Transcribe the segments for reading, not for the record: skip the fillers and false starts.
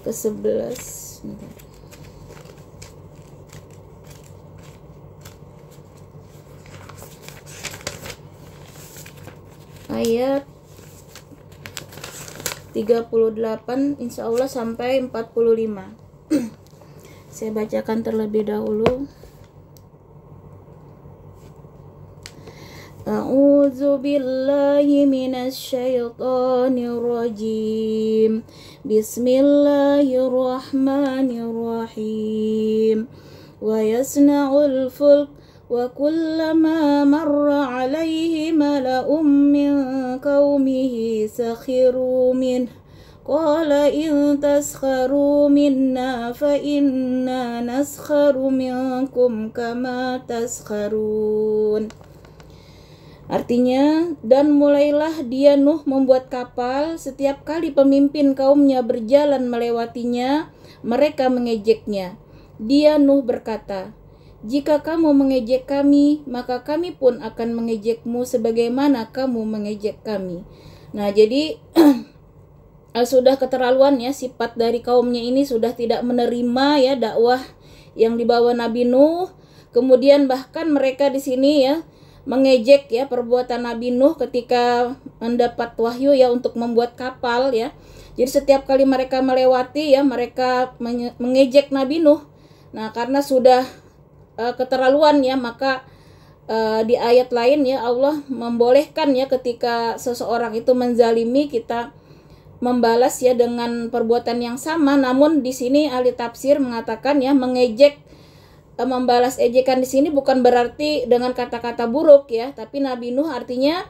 ke-11. Ayat 38 insya Allah sampai 45. Saya bacakan terlebih dahulu. A'udzu billahi minasy syaithanir rajim. Bismillahirrahmanirrahim. Wa yasna'ul fulk wa kullama marra 'alaihi mala'un min qaumihi sakhiru minhu qala in taskharu minna fa inna naskharu minkum kama taskharun. Artinya, dan mulailah dia Nuh membuat kapal, setiap kali pemimpin kaumnya berjalan melewatinya, mereka mengejeknya. Dia Nuh berkata, jika kamu mengejek kami, maka kami pun akan mengejekmu sebagaimana kamu mengejek kami. Nah, jadi sudah keterlaluan ya, sifat dari kaumnya ini sudah tidak menerima ya dakwah yang dibawa Nabi Nuh. Kemudian bahkan mereka di sini ya mengejek ya perbuatan Nabi Nuh ketika mendapat wahyu ya untuk membuat kapal ya. Jadi setiap kali mereka melewati ya mereka mengejek Nabi Nuh. Nah, karena sudah keterlaluan ya, maka di ayat lain ya Allah membolehkan ya ketika seseorang itu menzalimi kita membalas ya dengan perbuatan yang sama. Namun di sini ahli tafsir mengatakan ya mengejek, membalas ejekan di sini bukan berarti dengan kata-kata buruk ya, tapi Nabi Nuh artinya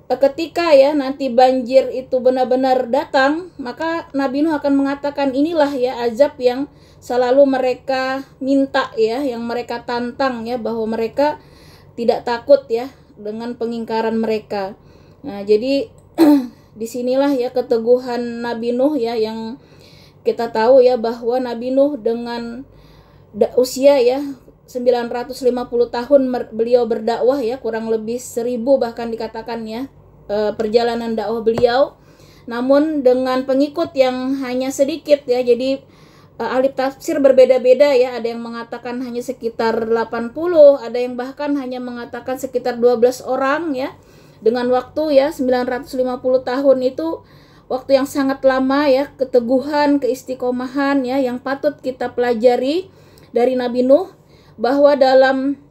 ketika ya nanti banjir itu benar-benar datang, maka Nabi Nuh akan mengatakan inilah ya azab yang selalu mereka minta ya, yang mereka tantang ya, bahwa mereka tidak takut ya dengan pengingkaran mereka. Nah, jadi disinilah ya keteguhan Nabi Nuh ya, yang kita tahu ya bahwa Nabi Nuh dengan usia ya 950 tahun beliau berdakwah ya, kurang lebih 1000 bahkan dikatakan ya perjalanan dakwah beliau, namun dengan pengikut yang hanya sedikit ya. Jadi ahli tafsir berbeda-beda ya, ada yang mengatakan hanya sekitar 80, ada yang bahkan hanya mengatakan sekitar 12 orang ya. Dengan waktu ya 950 tahun itu waktu yang sangat lama ya, keteguhan, keistiqomahan ya yang patut kita pelajari dari Nabi Nuh, bahwa dalam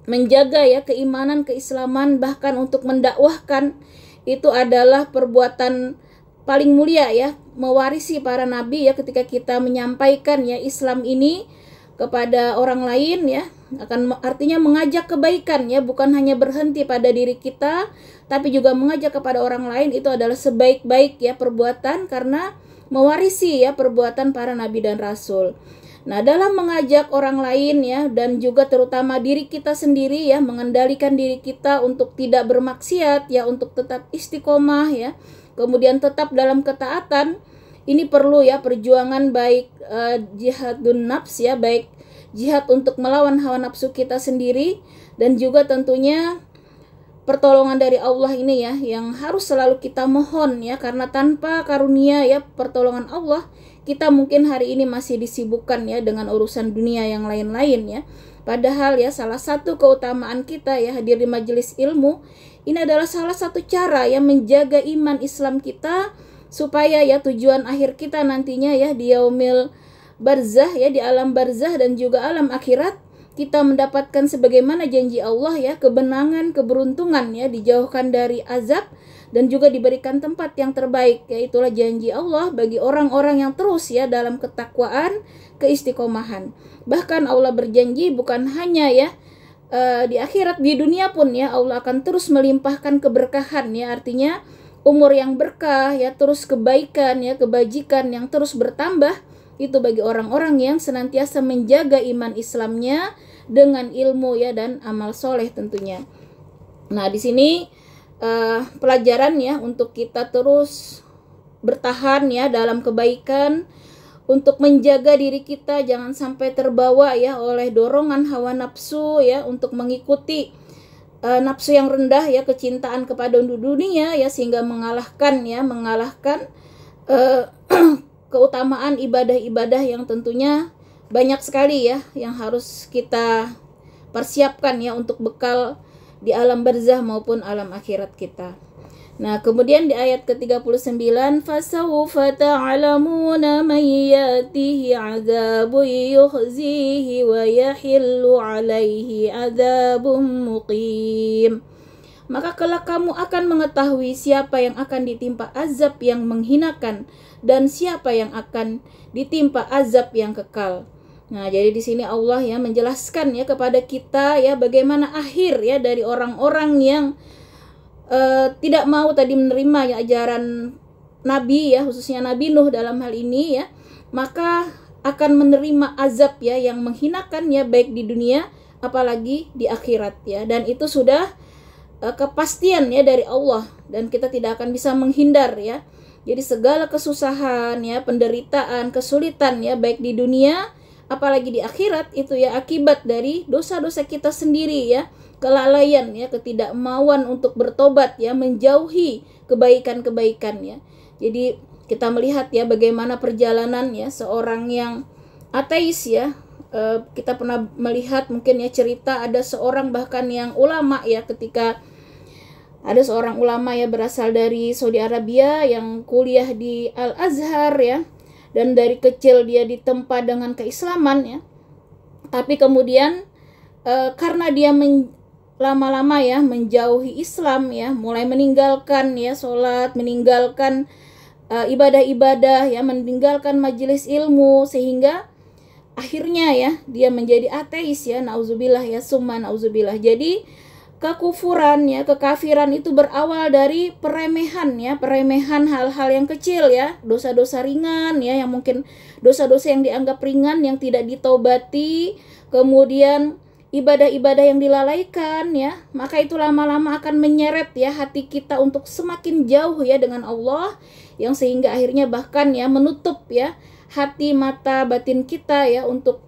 menjaga ya keimanan, keislaman, bahkan untuk mendakwahkan, itu adalah perbuatan paling mulia ya, mewarisi para nabi ya, ketika kita menyampaikan ya Islam ini kepada orang lain ya, akan artinya mengajak kebaikan ya, bukan hanya berhenti pada diri kita, tapi juga mengajak kepada orang lain. Itu adalah sebaik-baik ya perbuatan, karena mewarisi ya perbuatan para nabi dan rasul. Nah, dalam mengajak orang lain ya, dan juga terutama diri kita sendiri ya, mengendalikan diri kita untuk tidak bermaksiat ya, untuk tetap istiqomah ya, kemudian tetap dalam ketaatan. Ini perlu ya perjuangan, baik jihadun nafs ya, baik jihad untuk melawan hawa nafsu kita sendiri, dan juga tentunya pertolongan dari Allah ini ya, yang harus selalu kita mohon ya, karena tanpa karunia ya pertolongan Allah, kita mungkin hari ini masih disibukkan ya dengan urusan dunia yang lain-lain ya. Padahal ya salah satu keutamaan kita ya hadir di majelis ilmu ini adalah salah satu cara ya menjaga iman Islam kita, supaya ya tujuan akhir kita nantinya ya di yaumil barzah ya, di alam barzah dan juga alam akhirat, kita mendapatkan sebagaimana janji Allah ya, kebenangan, keberuntungan ya, dijauhkan dari azab dan juga diberikan tempat yang terbaik ya. Itulah janji Allah bagi orang-orang yang terus ya dalam ketakwaan, keistiqomahan. Bahkan Allah berjanji bukan hanya ya di akhirat, di dunia pun ya Allah akan terus melimpahkan keberkahan ya, artinya umur yang berkah ya, terus kebaikan ya, kebajikan yang terus bertambah. Itu bagi orang-orang yang senantiasa menjaga iman Islamnya dengan ilmu ya dan amal soleh tentunya. Nah, di sini pelajaran ya untuk kita terus bertahan ya dalam kebaikan, untuk menjaga diri kita jangan sampai terbawa ya oleh dorongan hawa nafsu ya, untuk mengikuti nafsu yang rendah ya, kecintaan kepada dunia ya, sehingga mengalahkan keutamaan ibadah-ibadah yang tentunya banyak sekali ya yang harus kita persiapkan ya untuk bekal di alam barzah maupun alam akhirat kita. Nah, kemudian di ayat ke-39, fasawfa ta'lamuna man yatihi 'adzabun yukhzihi wa yahillu 'alaihi 'adzabun muqim. Maka kelak kamu akan mengetahui siapa yang akan ditimpa azab yang menghinakan dan siapa yang akan ditimpa azab yang kekal. Nah, jadi di sini Allah ya menjelaskan ya kepada kita ya bagaimana akhir ya dari orang-orang yang tidak mau tadi menerima ya ajaran Nabi ya, khususnya Nabi Nuh dalam hal ini ya, maka akan menerima azab ya yang menghinakan ya baik di dunia apalagi di akhirat ya. Dan itu sudah kepastian ya dari Allah dan kita tidak akan bisa menghindar ya. Jadi segala kesusahan ya, penderitaan, kesulitan ya baik di dunia apalagi di akhirat itu ya akibat dari dosa-dosa kita sendiri ya, kelalaian ya, ketidakmauan untuk bertobat ya, menjauhi kebaikan-kebaikan ya. Jadi kita melihat ya bagaimana perjalanan ya seorang yang ateis ya. Kita pernah melihat mungkin ya cerita ada seorang bahkan yang ulama ya, ketika ada seorang ulama ya berasal dari Saudi Arabia yang kuliah di Al-Azhar ya, dan dari kecil dia ditempa dengan keislaman ya, tapi kemudian karena dia lama-lama ya menjauhi Islam ya, mulai meninggalkan ya sholat, meninggalkan ibadah-ibadah ya, meninggalkan majelis ilmu, sehingga akhirnya ya dia menjadi ateis ya, nauzubillah ya, summa nauzubillah. Jadi kekufuran ya, kekafiran itu berawal dari peremehan ya, peremehan hal-hal yang kecil ya, dosa-dosa ringan ya, yang mungkin dosa-dosa yang dianggap ringan yang tidak ditobati, kemudian ibadah-ibadah yang dilalaikan ya, maka itu lama-lama akan menyeret ya hati kita untuk semakin jauh ya dengan Allah, yang sehingga akhirnya bahkan ya menutup ya hati mata batin kita ya untuk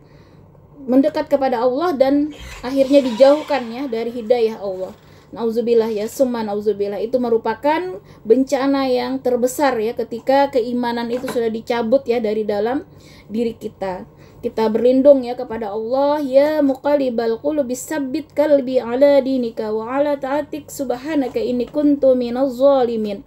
mendekat kepada Allah dan akhirnya dijauhkan ya dari hidayah Allah. Nauzubillah ya, summa nauzubillah. Itu merupakan bencana yang terbesar ya ketika keimanan itu sudah dicabut ya dari dalam diri kita. Kita berlindung ya kepada Allah, ya muqallibal qulubi tsabbit qalbi ala dinika wa ala ta'atik subhanaka inni kuntu minaz zalimin.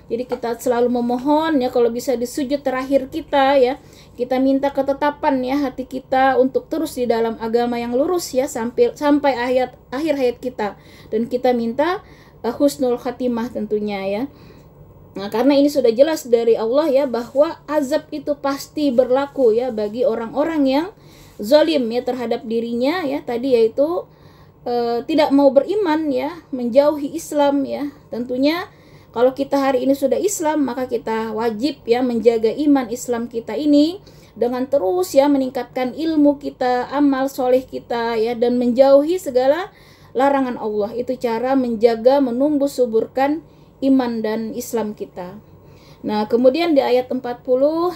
Jadi kita selalu memohon ya, kalau bisa di sujud terakhir kita ya, kita minta ketetapan ya hati kita untuk terus di dalam agama yang lurus ya sampai akhir hayat kita, dan kita minta husnul khatimah tentunya ya. Nah, karena ini sudah jelas dari Allah ya bahwa azab itu pasti berlaku ya bagi orang-orang yang zalim ya terhadap dirinya ya, tadi yaitu tidak mau beriman ya, menjauhi Islam ya. Tentunya kalau kita hari ini sudah Islam, maka kita wajib ya menjaga iman Islam kita ini dengan terus ya meningkatkan ilmu kita, amal soleh kita ya, dan menjauhi segala larangan Allah. Itu cara menjaga, menumbuh suburkan iman dan Islam kita. Nah, kemudian di ayat 40,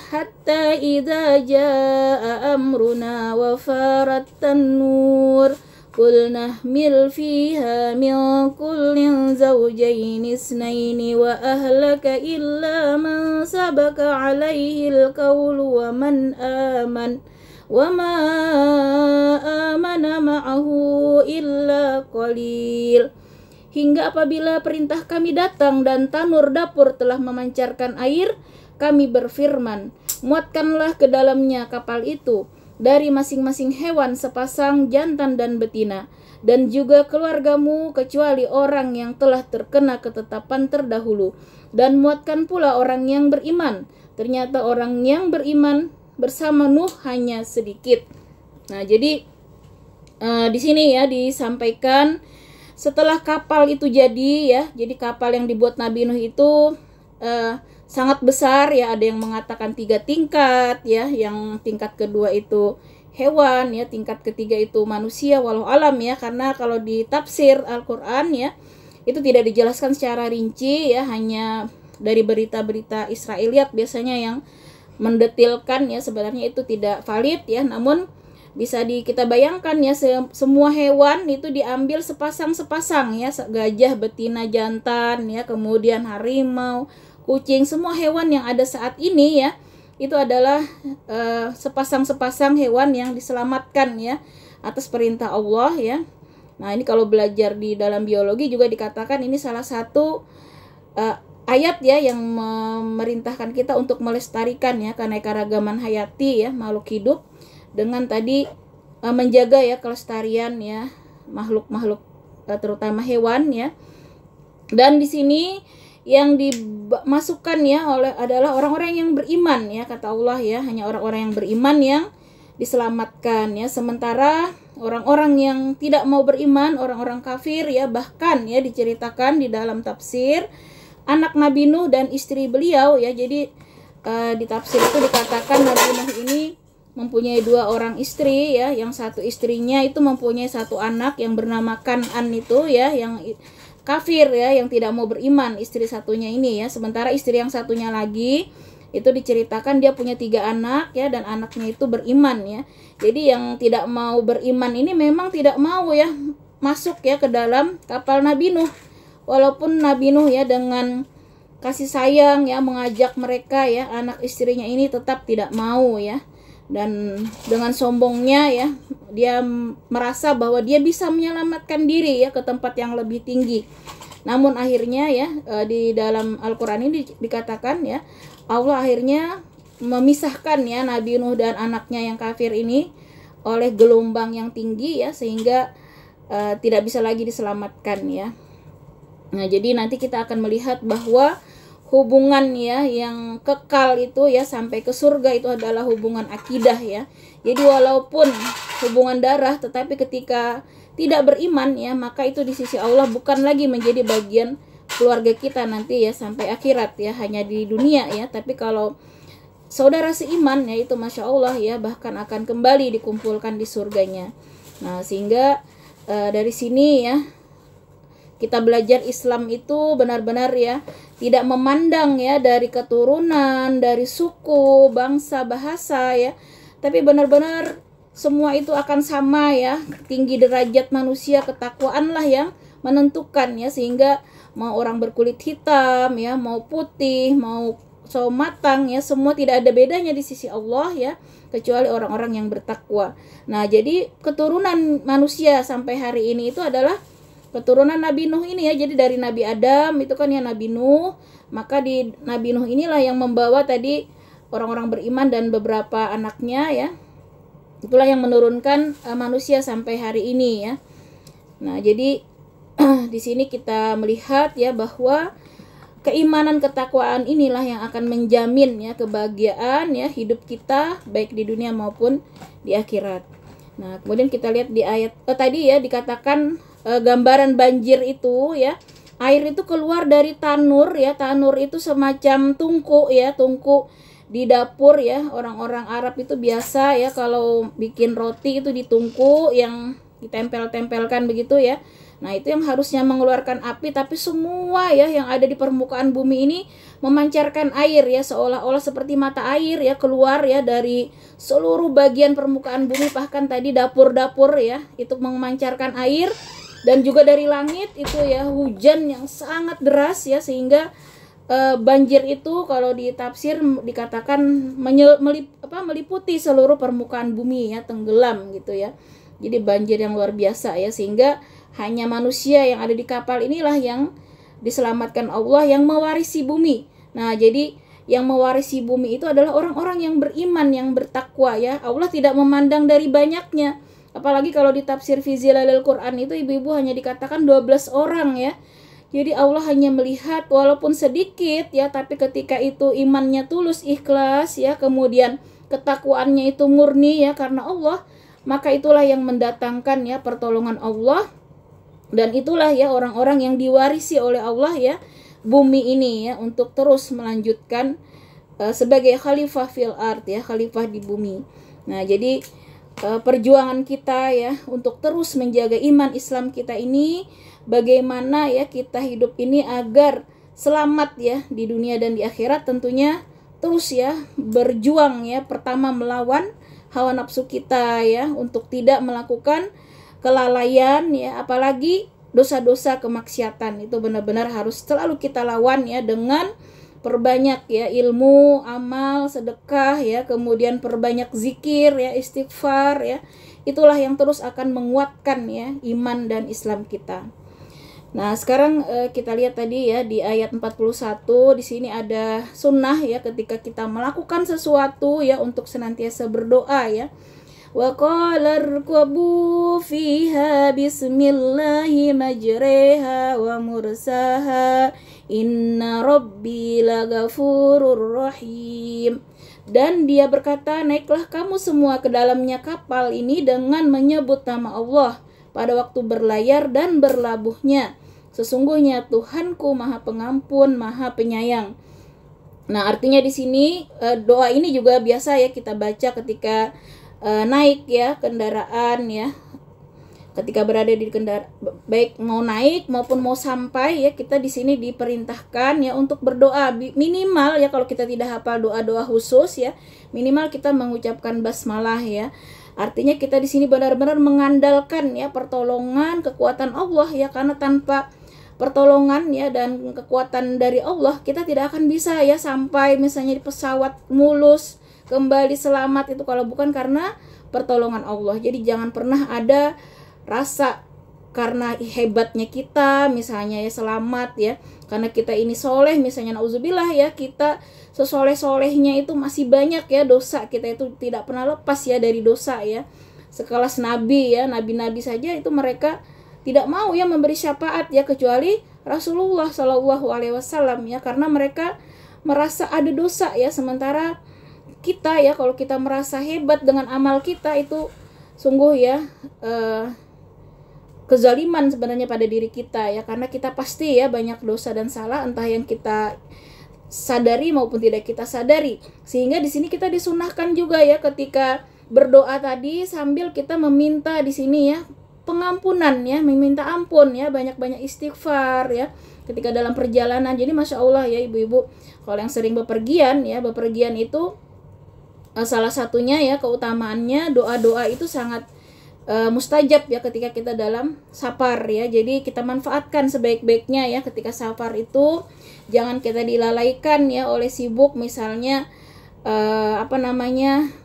hatta idza jaa amruna wa farattan nur qul nahmil fiha min kullin zawjayn isnaini wa ahlaka illa man sabaka alaihi alqawlu wa man aman wa ma amana ma'ahu illa qalil. Hingga apabila perintah kami datang dan tanur dapur telah memancarkan air, kami berfirman, muatkanlah ke dalamnya kapal itu dari masing-masing hewan sepasang jantan dan betina, dan juga keluargamu kecuali orang yang telah terkena ketetapan terdahulu, dan muatkan pula orang yang beriman. Ternyata orang yang beriman bersama Nuh hanya sedikit. Nah, jadi di sini ya disampaikan setelah kapal itu jadi ya, jadi kapal yang dibuat Nabi Nuh itu sangat besar ya, ada yang mengatakan 3 tingkat ya, yang tingkat kedua itu hewan ya, tingkat ketiga itu manusia, walau alam ya, karena kalau di tafsir Al-Quran ya itu tidak dijelaskan secara rinci ya, hanya dari berita-berita Israiliyat biasanya yang mendetilkan ya, sebenarnya itu tidak valid ya, namun bisa kita bayangkan ya, semua hewan itu diambil sepasang-sepasang ya, gajah betina jantan ya, kemudian harimau, kucing, semua hewan yang ada saat ini ya, itu adalah sepasang-sepasang hewan yang diselamatkan ya atas perintah Allah ya. Nah, ini kalau belajar di dalam biologi juga dikatakan ini salah satu ayat ya yang memerintahkan kita untuk melestarikan ya keanekaragaman hayati ya makhluk hidup dengan tadi menjaga ya kelestarian ya makhluk-makhluk terutama hewan ya. Dan di sini yang dimasukkan ya adalah orang-orang yang beriman ya, kata Allah ya, hanya orang-orang yang beriman yang diselamatkan ya. Sementara orang-orang yang tidak mau beriman, orang-orang kafir ya, bahkan ya diceritakan di dalam tafsir anak Nabi Nuh dan istri beliau ya. Jadi di tafsir itu dikatakan Nabi Nuh ini mempunyai 2 orang istri ya, yang satu istrinya itu mempunyai 1 anak yang bernama Kan'an itu ya, yang kafir ya, yang tidak mau beriman istri satunya ini ya. Sementara istri yang satunya lagi itu diceritakan dia punya 3 anak ya, dan anaknya itu beriman ya. Jadi yang tidak mau beriman ini memang tidak mau ya masuk ya ke dalam kapal Nabi Nuh. Walaupun Nabi Nuh ya dengan kasih sayang ya mengajak mereka ya, anak istrinya ini tetap tidak mau ya. Dan dengan sombongnya ya, dia merasa bahwa dia bisa menyelamatkan diri ya ke tempat yang lebih tinggi. Namun akhirnya ya di dalam Al-Quran ini dikatakan ya, Allah akhirnya memisahkan ya Nabi Nuh dan anaknya yang kafir ini oleh gelombang yang tinggi ya, sehingga tidak bisa lagi diselamatkan ya. Nah, jadi nanti kita akan melihat bahwa hubungan ya yang kekal itu ya sampai ke surga itu adalah hubungan akidah ya. Jadi walaupun hubungan darah, tetapi ketika tidak beriman ya, maka itu di sisi Allah bukan lagi menjadi bagian keluarga kita nanti ya sampai akhirat ya, hanya di dunia ya. Tapi kalau saudara seiman ya, itu Masya Allah ya, bahkan akan kembali dikumpulkan di surganya. Nah, sehingga dari sini ya kita belajar Islam itu benar-benar ya tidak memandang ya dari keturunan, dari suku, bangsa, bahasa ya, tapi benar-benar semua itu akan sama ya. Tinggi derajat manusia, ketakwaan lah yang menentukan ya, sehingga mau orang berkulit hitam ya, mau putih, mau sawo matang ya, semua tidak ada bedanya di sisi Allah ya, kecuali orang-orang yang bertakwa. Nah, jadi keturunan manusia sampai hari ini itu adalah keturunan Nabi Nuh ini ya. Jadi dari Nabi Adam itu kan ya Nabi Nuh, maka di Nabi Nuh inilah yang membawa tadi orang-orang beriman dan beberapa anaknya ya. Itulah yang menurunkan manusia sampai hari ini ya. Nah, jadi di sini kita melihat ya bahwa keimanan ketakwaan inilah yang akan menjamin ya kebahagiaan ya hidup kita baik di dunia maupun di akhirat. Nah, kemudian kita lihat di ayat tadi ya dikatakan gambaran banjir itu ya, air itu keluar dari tanur ya. Tanur itu semacam tungku ya, tungku di dapur ya. Orang-orang Arab itu biasa ya kalau bikin roti itu di tungku yang ditempel-tempelkan begitu ya. Nah, itu yang harusnya mengeluarkan api, tapi semua ya yang ada di permukaan bumi ini memancarkan air ya, seolah-olah seperti mata air ya keluar ya dari seluruh bagian permukaan bumi. Bahkan tadi dapur-dapur ya itu memancarkan air, dan juga dari langit itu ya hujan yang sangat deras ya, sehingga banjir itu kalau ditafsir dikatakan meliputi seluruh permukaan bumi ya, tenggelam gitu ya. Jadi banjir yang luar biasa ya, sehingga hanya manusia yang ada di kapal inilah yang diselamatkan Allah, yang mewarisi bumi. Nah, jadi yang mewarisi bumi itu adalah orang-orang yang beriman, yang bertakwa ya. Allah tidak memandang dari banyaknya. Apalagi kalau di tafsir fi zilalil Quran itu ibu-ibu hanya dikatakan 12 orang ya. Jadi Allah hanya melihat walaupun sedikit ya, tapi ketika itu imannya tulus, ikhlas ya, kemudian ketakwaannya itu murni ya karena Allah, maka itulah yang mendatangkan ya pertolongan Allah. Dan itulah ya orang-orang yang diwarisi oleh Allah ya bumi ini ya, untuk terus melanjutkan sebagai khalifah fil ard ya, khalifah di bumi. Nah, jadi perjuangan kita ya untuk terus menjaga iman Islam kita ini, bagaimana ya kita hidup ini agar selamat ya di dunia dan di akhirat, tentunya terus ya berjuang ya, pertama melawan hawa nafsu kita ya untuk tidak melakukan kelalaian ya, apalagi dosa-dosa kemaksiatan itu benar-benar harus selalu kita lawan ya dengan perbanyak ya ilmu, amal, sedekah ya, kemudian perbanyak zikir ya, istighfar ya. Itulah yang terus akan menguatkan ya iman dan Islam kita. Nah, sekarang kita lihat tadi ya di ayat 41, di sini ada sunnah ya ketika kita melakukan sesuatu ya untuk senantiasa berdoa ya. Wa qala irkabu fiha bismillahi majreha wa mursaha inna rabbi lagafurur rahim. Dan dia berkata, naiklah kamu semua ke dalamnya kapal ini dengan menyebut nama Allah pada waktu berlayar dan berlabuhnya. Sesungguhnya Tuhanku Maha Pengampun, Maha Penyayang. Nah, artinya di sini doa ini juga biasa ya kita baca ketika naik ya kendaraan ya. Ketika berada di kendaraan, baik mau naik maupun mau sampai ya, kita di sini diperintahkan ya untuk berdoa. Minimal ya kalau kita tidak hafal doa-doa khusus ya, minimal kita mengucapkan basmalah ya. Artinya kita di sini benar-benar mengandalkan ya pertolongan, kekuatan Allah ya, karena tanpa pertolongan ya dan kekuatan dari Allah kita tidak akan bisa ya sampai misalnya di pesawat mulus kembali selamat, itu kalau bukan karena pertolongan Allah. Jadi jangan pernah ada rasa karena hebatnya kita misalnya ya selamat ya, karena kita ini soleh misalnya, nauzubillah ya, kita sesoleh-solehnya itu masih banyak ya dosa, kita itu tidak pernah lepas ya dari dosa ya. Sekelas nabi ya, nabi-nabi saja itu mereka tidak mau ya memberi syafaat ya, kecuali Rasulullah Shallallahu Alaihi Wasallam ya, karena mereka merasa ada dosa ya. Sementara kita ya, kalau kita merasa hebat dengan amal kita, itu sungguh ya kezaliman sebenarnya pada diri kita ya, karena kita pasti ya banyak dosa dan salah, entah yang kita sadari maupun tidak kita sadari. Sehingga di sini kita disunahkan juga ya ketika berdoa tadi sambil kita meminta di sini ya pengampunan ya, meminta ampun ya, banyak-banyak istighfar ya ketika dalam perjalanan. Jadi masya Allah ya ibu-ibu, kalau yang sering bepergian ya, bepergian itu salah satunya ya keutamaannya doa-doa itu sangat mustajab ya ketika kita dalam safar ya. Jadi kita manfaatkan sebaik-baiknya ya ketika safar itu, jangan kita dilalaikan ya oleh sibuk misalnya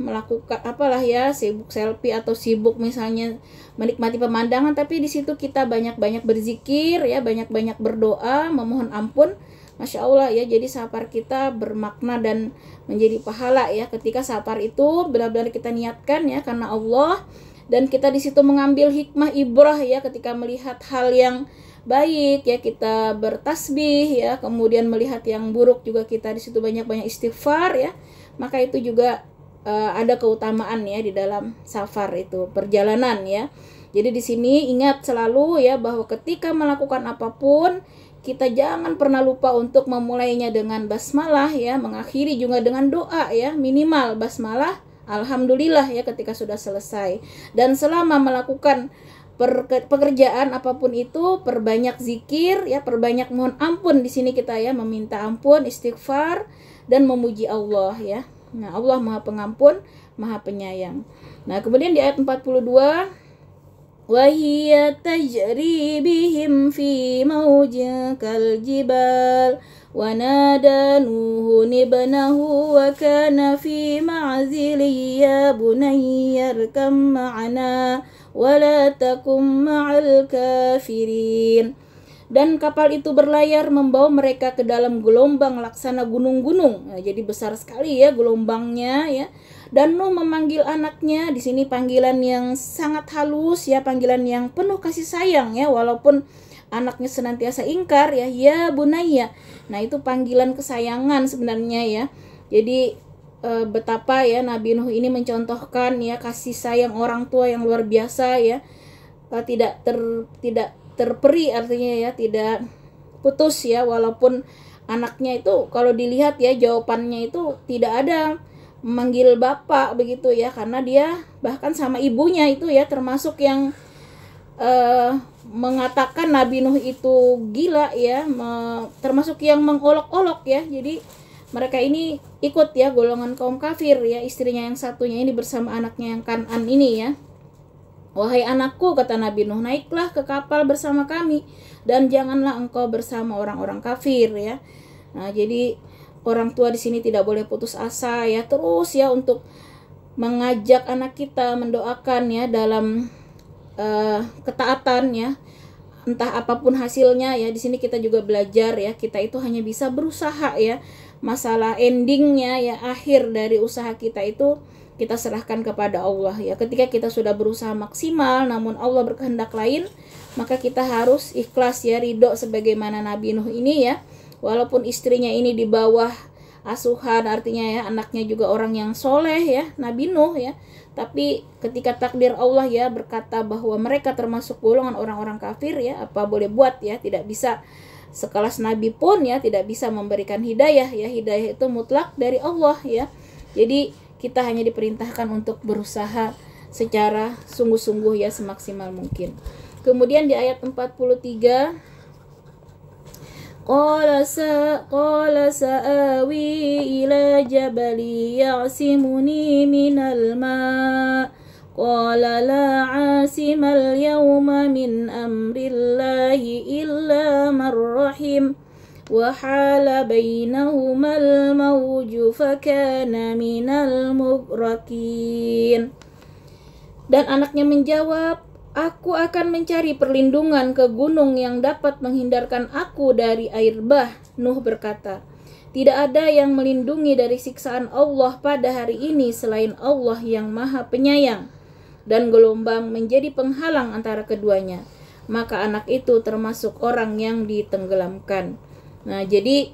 melakukan apalah ya, sibuk selfie atau sibuk misalnya menikmati pemandangan, tapi di situ kita banyak-banyak berzikir ya, banyak-banyak berdoa, memohon ampun. Masya Allah ya, jadi safar kita bermakna dan menjadi pahala ya ketika safar itu benar-benar kita niatkan ya karena Allah. Dan kita di situ mengambil hikmah ibrah ya ketika melihat hal yang baik ya kita bertasbih ya, kemudian melihat yang buruk juga kita di situ banyak-banyak istighfar ya. Maka itu juga ada keutamaan ya di dalam safar itu, perjalanan ya. Jadi di sini ingat selalu ya bahwa ketika melakukan apapun kita jangan pernah lupa untuk memulainya dengan basmalah ya, mengakhiri juga dengan doa ya, minimal basmalah alhamdulillah ya ketika sudah selesai. Dan selama melakukan pekerjaan apapun itu, perbanyak zikir ya, perbanyak mohon ampun. Di sini kita ya meminta ampun, istighfar dan memuji Allah ya. Nah, Allah Maha Pengampun, Maha Penyayang. Nah, kemudian di ayat 42, wa hiya tajri bihim fi mawjin kal jibal wa nada nuhun ibnahu wa kana fi ma'zili ya bunayya arkam ma'ana wa la takum ma'al kafirin. Dan kapal itu berlayar membawa mereka ke dalam gelombang laksana gunung-gunung. Nah, jadi besar sekali ya gelombangnya ya. Dan Nuh memanggil anaknya, di sini panggilan yang sangat halus ya, panggilan yang penuh kasih sayang ya, walaupun anaknya senantiasa ingkar ya, ya bunayya. Nah, itu panggilan kesayangan sebenarnya ya. Jadi betapa ya Nabi Nuh ini mencontohkan ya kasih sayang orang tua yang luar biasa ya. Tidak terperi artinya ya, tidak putus ya, walaupun anaknya itu kalau dilihat ya jawabannya itu tidak ada memanggil bapak begitu ya, karena dia bahkan sama ibunya itu ya termasuk yang mengatakan Nabi Nuh itu gila ya, termasuk yang mengolok-olok ya. Jadi mereka ini ikut ya golongan kaum kafir ya, istrinya yang satunya ini bersama anaknya yang Kan'an ini ya. Wahai anakku, kata Nabi Nuh, naiklah ke kapal bersama kami dan janganlah engkau bersama orang-orang kafir ya. Nah, jadi orang tua di sini tidak boleh putus asa ya, terus ya untuk mengajak anak kita mendoakan ya dalam ketaatan ya, entah apapun hasilnya ya. Di sini kita juga belajar ya, kita itu hanya bisa berusaha ya. Masalah endingnya ya, akhir dari usaha kita itu kita serahkan kepada Allah ya. Ketika kita sudah berusaha maksimal namun Allah berkehendak lain, maka kita harus ikhlas ya, ridho sebagaimana Nabi Nuh ini ya. Walaupun istrinya ini di bawah asuhan, artinya ya anaknya juga orang yang soleh ya, Nabi Nuh ya, tapi ketika takdir Allah ya berkata bahwa mereka termasuk golongan orang-orang kafir ya, apa boleh buat ya, tidak bisa. Sekelas Nabi pun ya tidak bisa memberikan hidayah ya, hidayah itu mutlak dari Allah ya. Jadi kita hanya diperintahkan untuk berusaha secara sungguh-sungguh ya, semaksimal mungkin. Kemudian di ayat 43, Qala sa'awi ila jabali ya'simuni minal ma' Qala la 'asimal yawma min amrillahi illa man rahim wa hala bainahumal mawju fakana minal mughraqin. Dan anaknya menjawab, aku akan mencari perlindungan ke gunung yang dapat menghindarkan aku dari air bah. Nuh berkata, tidak ada yang melindungi dari siksaan Allah pada hari ini selain Allah yang Maha Penyayang. Dan gelombang menjadi penghalang antara keduanya. Maka anak itu termasuk orang yang ditenggelamkan. Nah, jadi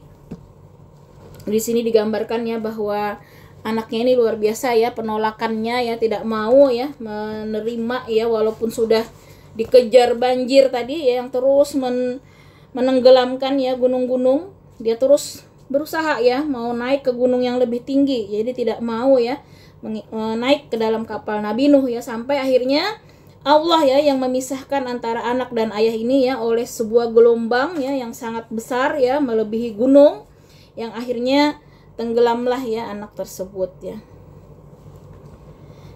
di sini digambarkan ya bahwa anaknya ini luar biasa ya, penolakannya ya, tidak mau ya menerima ya, walaupun sudah dikejar banjir tadi ya yang terus menenggelamkan ya gunung-gunung, dia terus berusaha ya mau naik ke gunung yang lebih tinggi. Jadi tidak mau ya naik ke dalam kapal Nabi Nuh ya, sampai akhirnya Allah ya yang memisahkan antara anak dan ayah ini ya oleh sebuah gelombang ya yang sangat besar ya, melebihi gunung, yang akhirnya tenggelamlah ya anak tersebut ya.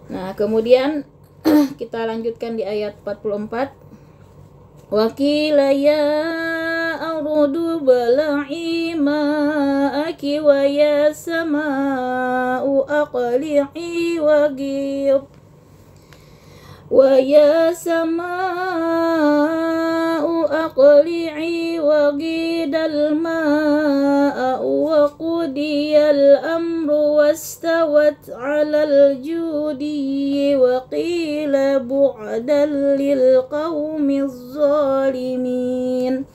Nah, kemudian kita lanjutkan di ayat 44. Wa qila ya ardu bala'i ma'aki wa ya sama'u aqli'i wa ghid wa ya sama'u aqli'i wa ghidal ma'a wa qudiyal amru wastawat 'alal judi wa qila bu'dan lil qaumiz zalimin.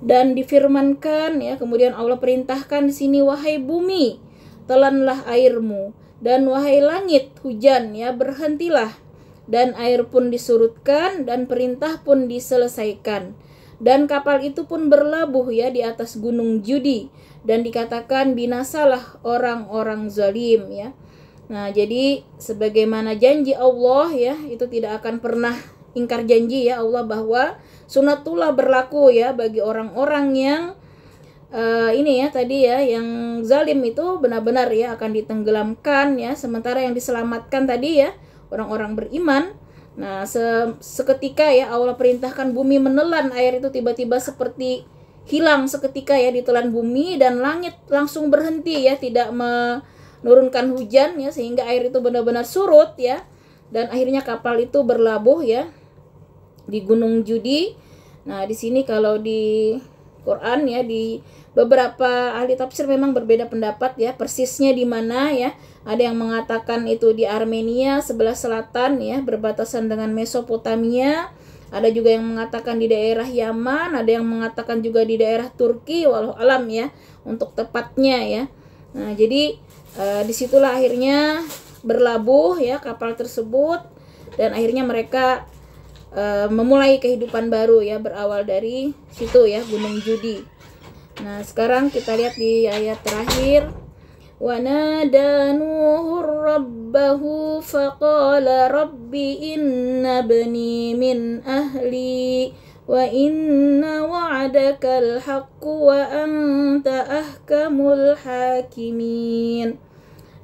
Dan difirmankan ya, kemudian Allah perintahkan di sini, wahai bumi, telanlah airmu, dan wahai langit, hujan ya, berhentilah. Dan air pun disurutkan dan perintah pun diselesaikan. Dan kapal itu pun berlabuh ya di atas gunung Judi, dan dikatakan binasalah orang-orang zalim ya. Nah, jadi sebagaimana janji Allah ya, itu tidak akan pernah ingkar janji ya Allah, bahwa sunatullah berlaku ya bagi orang-orang yang ini ya tadi ya, yang zalim itu benar-benar ya akan ditenggelamkan ya, sementara yang diselamatkan tadi ya orang-orang beriman. Nah, seketika ya Allah perintahkan bumi menelan air itu, tiba-tiba seperti hilang seketika ya ditelan bumi, dan langit langsung berhenti ya, tidak menurunkan hujan ya, sehingga air itu benar-benar surut ya, dan akhirnya kapal itu berlabuh ya di Gunung Judi. Nah, di sini kalau di Quran ya, di beberapa ahli tafsir memang berbeda pendapat ya persisnya di mana ya. Ada yang mengatakan itu di Armenia sebelah selatan ya, berbatasan dengan Mesopotamia. Ada juga yang mengatakan di daerah Yaman, ada yang mengatakan juga di daerah Turki, walau alam ya untuk tepatnya ya. Nah, jadi disitulah akhirnya berlabuh ya kapal tersebut, dan akhirnya mereka memulai kehidupan baru ya, berawal dari situ ya, Gunung Judi. Nah, sekarang kita lihat di ayat terakhir. Wa nada Nuhur rabbahu faqala rabbi inna bani min ahli wa inna wa'adakal haqqu wa anta ahkamul hakimin.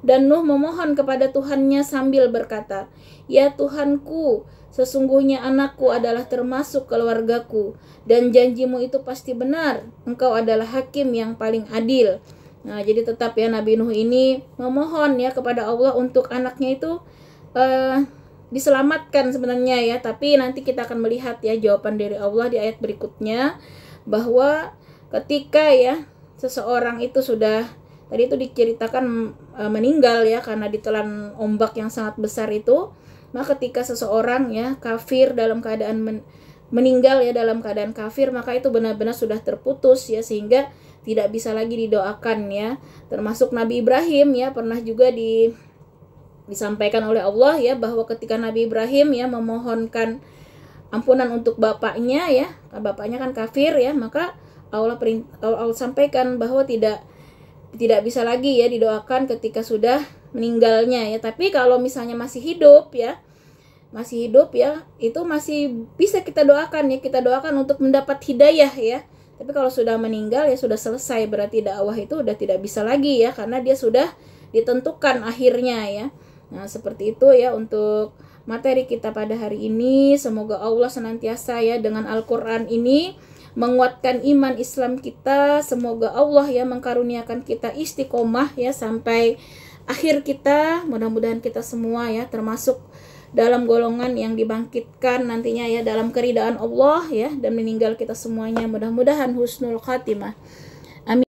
Dan Nuh memohon kepada Tuhannya sambil berkata, ya Tuhanku, sesungguhnya anakku adalah termasuk keluargaku, dan janjimu itu pasti benar. Engkau adalah hakim yang paling adil. Nah, jadi tetap ya Nabi Nuh ini memohon ya kepada Allah untuk anaknya itu diselamatkan sebenarnya ya. Tapi nanti kita akan melihat ya jawaban dari Allah di ayat berikutnya, bahwa ketika ya seseorang itu sudah, tadi itu diceritakan meninggal ya karena ditelan ombak yang sangat besar itu, maka ketika seseorang ya kafir dalam keadaan meninggal ya dalam keadaan kafir, maka itu benar-benar sudah terputus ya, sehingga tidak bisa lagi didoakan ya. Termasuk Nabi Ibrahim ya, pernah juga disampaikan oleh Allah ya, bahwa ketika Nabi Ibrahim ya memohonkan ampunan untuk bapaknya ya, bapaknya kan kafir ya, maka Allah sampaikan bahwa tidak bisa lagi ya didoakan ketika sudah meninggalnya ya. Tapi kalau misalnya masih hidup ya, itu masih bisa kita doakan ya, kita doakan untuk mendapat hidayah ya. Tapi kalau sudah meninggal ya sudah selesai, berarti dakwah itu udah tidak bisa lagi ya, karena dia sudah ditentukan akhirnya ya. Nah, seperti itu ya untuk materi kita pada hari ini. Semoga Allah senantiasa ya dengan Al-Quran ini menguatkan iman Islam kita. Semoga Allah ya mengkaruniakan kita istiqomah ya sampai akhir kita. Mudah-mudahan kita semua ya termasuk dalam golongan yang dibangkitkan nantinya ya dalam keridaan Allah ya, dan meninggal kita semuanya mudah-mudahan husnul khatimah.